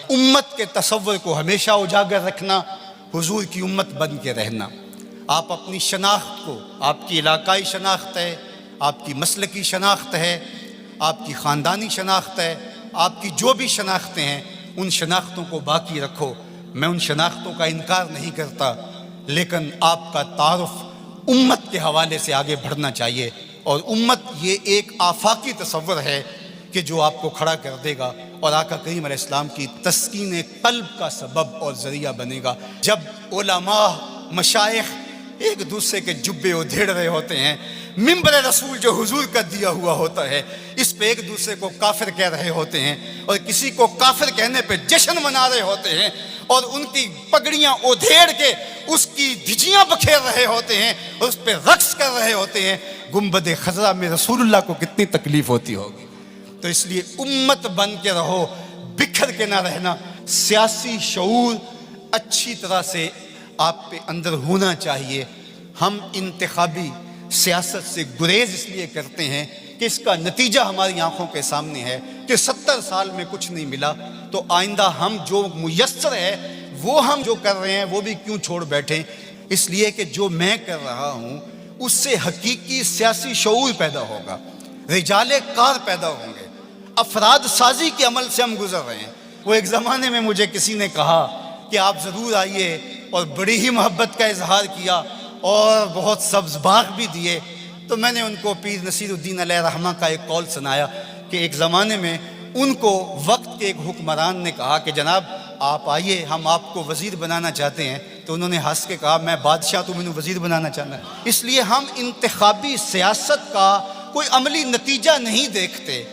امت کے تصور کو ہمیشہ اجاگر رکھنا، حضور کی امت بن کے رہنا۔ آپ اپنی شناخت کو، آپ کی علاقائی شناخت ہے، آپ کی مسلکی شناخت ہے، آپ کی خاندانی شناخت ہے، آپ کی جو بھی شناختیں ہیں ان شناختوں کو باقی رکھو۔ میں ان شناختوں کا انکار نہیں کرتا، لیکن آپ کا تعارف امت کے حوالے سے آگے بڑھنا چاہیے، اور امت یہ ایک آفاقی تصور ہے کہ جو آپ کو کھڑا کر دے گا اور آقا کریم علیہ السلام کی تسکین قلب کا سبب اور ذریعہ بنے گا۔ جب علماء مشائخ ایک دوسرے کے جبے ادھیڑ رہے ہوتے ہیں، منبر رسول جو حضور کا دیا ہوا ہوتا ہے اس پہ ایک دوسرے کو کافر کہہ رہے ہوتے ہیں، اور کسی کو کافر کہنے پہ جشن منا رہے ہوتے ہیں، اور ان کی پگڑیاں ادھیڑ کے اس کی دھجیاں بکھیر رہے ہوتے ہیں اور اس پہ رقص کر رہے ہوتے ہیں، گنبد خضرا میں رسول اللہ کو کتنی تکلیف ہوتی ہوگی۔ تو اس لیے امت بن کے رہو، بکھر کے نہ رہنا۔ سیاسی شعور اچھی طرح سے آپ پہ اندر ہونا چاہیے۔ ہم انتخابی سیاست سے گریز اس لیے کرتے ہیں کہ اس کا نتیجہ ہماری آنکھوں کے سامنے ہے کہ 70 سال میں کچھ نہیں ملا، تو آئندہ ہم جو میسر ہے وہ ہم جو کر رہے ہیں وہ بھی کیوں چھوڑ بیٹھیں۔ اس لیے کہ جو میں کر رہا ہوں اس سے حقیقی سیاسی شعور پیدا ہوگا، رجال کار پیدا ہوں گے، افراد سازی کے عمل سے ہم گزر رہے ہیں۔ وہ ایک زمانے میں مجھے کسی نے کہا کہ آپ ضرور آئیے، اور بڑی ہی محبت کا اظہار کیا اور بہت سبز باغ بھی دیے۔ تو میں نے ان کو پیر نصیر الدین علیہ رحمہ کا ایک قول سنایا کہ ایک زمانے میں ان کو وقت کے ایک حکمران نے کہا کہ جناب آپ آئیے، ہم آپ کو وزیر بنانا چاہتے ہیں۔ تو انہوں نے ہنس کے کہا میں بادشاہ، تو مجھے وزیر بنانا چاہنا ہے۔ اس لیے ہم انتخابی سیاست کا کوئی عملی نتیجہ نہیں دیکھتے۔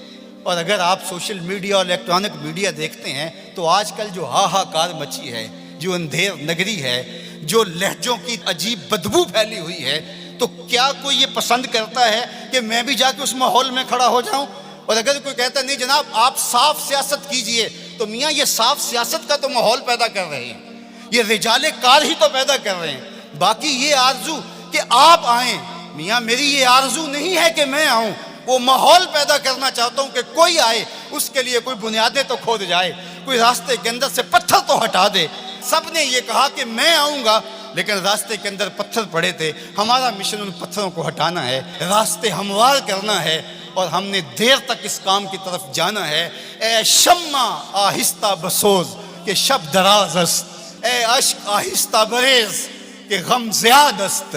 اور اگر آپ سوشل میڈیا اور الیکٹرانک میڈیا دیکھتے ہیں تو آج کل جو ہاہاکار مچی ہے، جو اندھیر نگری ہے، جو لہجوں کی عجیب بدبو پھیلی ہوئی ہے، تو کیا کوئی یہ پسند کرتا ہے کہ میں بھی جا کے اس ماحول میں کھڑا ہو جاؤں؟ اور اگر کوئی کہتا نہیں جناب آپ صاف سیاست کیجئے، تو میاں یہ صاف سیاست کا تو ماحول پیدا کر رہے ہیں، یہ رجال کار ہی تو پیدا کر رہے ہیں۔ باقی یہ آرزو کہ آپ آئیں، میاں میری یہ آرزو نہیں ہے کہ میں آؤں، وہ ماحول پیدا کرنا چاہتا ہوں کہ کوئی آئے، اس کے لیے کوئی بنیادیں تو کھود جائے، کوئی راستے کے اندر سے پتھر تو ہٹا دے۔ سب نے یہ کہا کہ میں آؤں گا، لیکن راستے کے اندر پتھر پڑے تھے۔ ہمارا مشن ان پتھروں کو ہٹانا ہے، راستے ہموار کرنا ہے، اور ہم نے دیر تک اس کام کی طرف جانا ہے۔ اے شمع آہستہ بسوز کہ شب دراز است، اے اشک آہستہ بریز کہ غم زیاد است،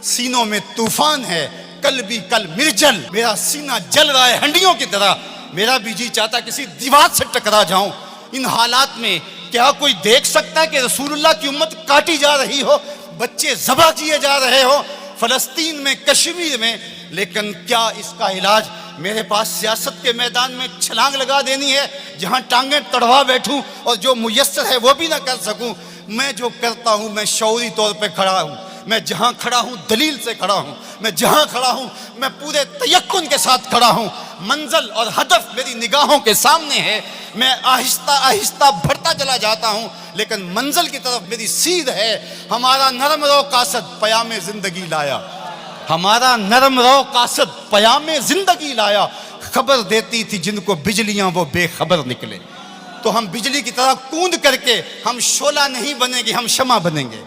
سینوں میں طوفان ہے کل بھی کل مرجل، میرا سینہ جل رہا ہے ہنڈیوں کی طرح، میرا بھی جی چاہتا کسی دیوار سے ٹکرا جاؤں۔ ان حالات میں کیا کوئی دیکھ سکتا ہے کہ رسول اللہ کی امت کاٹی جا رہی ہو، بچے ذبح کیے جا رہے ہو فلسطین میں، کشمیر میں، لیکن کیا اس کا علاج میرے پاس سیاست کے میدان میں چھلانگ لگا دینی ہے جہاں ٹانگیں تڑوا بیٹھوں اور جو میسر ہے وہ بھی نہ کر سکوں؟ میں جو کرتا ہوں میں شعوری طور پہ کھڑا ہوں، میں جہاں کھڑا ہوں دلیل سے کھڑا ہوں، میں جہاں کھڑا ہوں میں پورے تیقن کے ساتھ کھڑا ہوں، منزل اور ہدف میری نگاہوں کے سامنے ہے، میں آہستہ آہستہ بڑھتا چلا جاتا ہوں، لیکن منزل کی طرف میری سیدھ ہے۔ ہمارا نرم رو قاصد پیام زندگی لایا، ہمارا نرم رو قاصد پیام زندگی لایا، خبر دیتی تھی جن کو بجلیاں وہ بے خبر نکلے۔ تو ہم بجلی کی طرح کوند کر کے ہم شعلہ نہیں بنیں گے، ہم شمع بنیں گے۔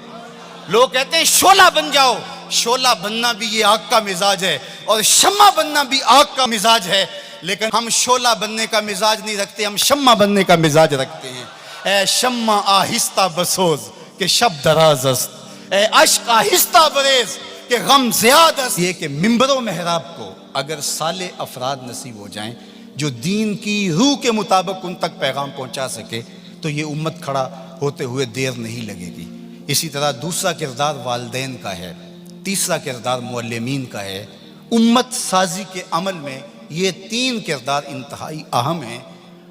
لوگ کہتے ہیں شعلہ بن جاؤ، شعلہ بننا بھی یہ آگ کا مزاج ہے، اور شمع بننا بھی آگ کا مزاج ہے، لیکن ہم شعلہ بننے کا مزاج نہیں رکھتے، ہم شمع بننے کا مزاج رکھتے ہیں۔ اے شمع آہستہ بسوز کہ شب دراز است، اے اشک آہستہ بریز کہ غم زیاد است۔ یہ کہ منبر و محراب کو اگر صالح افراد نصیب ہو جائیں جو دین کی روح کے مطابق ان تک پیغام پہنچا سکے، تو یہ امت کھڑا ہوتے ہوئے دیر نہیں لگے گی۔ اسی طرح دوسرا کردار والدین کا ہے، تیسرا کردار معلمین کا ہے۔ امت سازی کے عمل میں یہ تین کردار انتہائی اہم ہیں،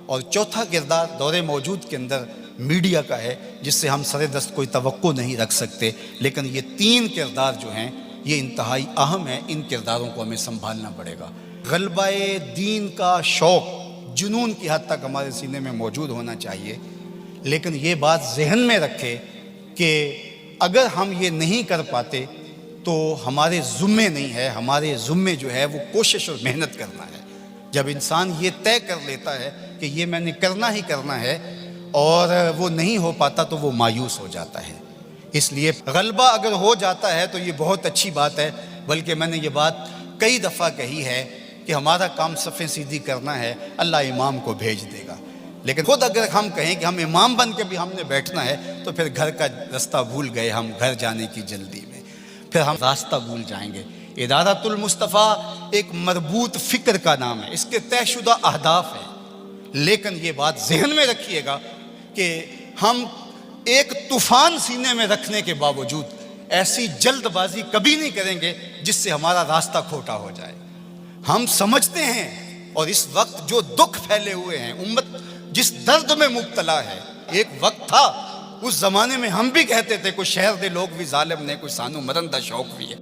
اور چوتھا کردار دور موجود کے اندر میڈیا کا ہے، جس سے ہم سر دست کوئی توقع نہیں رکھ سکتے، لیکن یہ تین کردار جو ہیں یہ انتہائی اہم ہیں، ان کرداروں کو ہمیں سنبھالنا پڑے گا۔ غلبہ دین کا شوق جنون کی حد تک ہمارے سینے میں موجود ہونا چاہیے، لیکن یہ بات ذہن میں رکھے کہ اگر ہم یہ نہیں کر پاتے تو ہمارے ذمے نہیں ہے، ہمارے ذمے جو ہے وہ کوشش اور محنت کرنا ہے۔ جب انسان یہ طے کر لیتا ہے کہ یہ میں نے کرنا ہی کرنا ہے، اور وہ نہیں ہو پاتا تو وہ مایوس ہو جاتا ہے۔ اس لیے غلبہ اگر ہو جاتا ہے تو یہ بہت اچھی بات ہے، بلکہ میں نے یہ بات کئی دفعہ کہی ہے کہ ہمارا کام صفیں سیدھی کرنا ہے، اللہ امام کو بھیج دے گا۔ لیکن خود اگر ہم کہیں کہ ہم امام بن کے بھی ہم نے بیٹھنا ہے تو پھر گھر کا راستہ بھول گئے، ہم گھر جانے کی جلدی میں پھر ہم راستہ بھول جائیں گے۔ ادارۃ المصطفیٰ ایک مربوط فکر کا نام ہے، اس کے طے شدہ اہداف ہیں، لیکن یہ بات ذہن میں رکھیے گا کہ ہم ایک طوفان سینے میں رکھنے کے باوجود ایسی جلد بازی کبھی نہیں کریں گے جس سے ہمارا راستہ کھوٹا ہو جائے۔ ہم سمجھتے ہیں، اور اس وقت جو دکھ پھیلے ہوئے ہیں، امت جس درد میں مبتلا ہے، ایک وقت تھا اس زمانے میں ہم بھی کہتے تھے کوئی شہر دے لوگ بھی ظالم نے، کوئی سانو مرن دا شوق بھی ہے،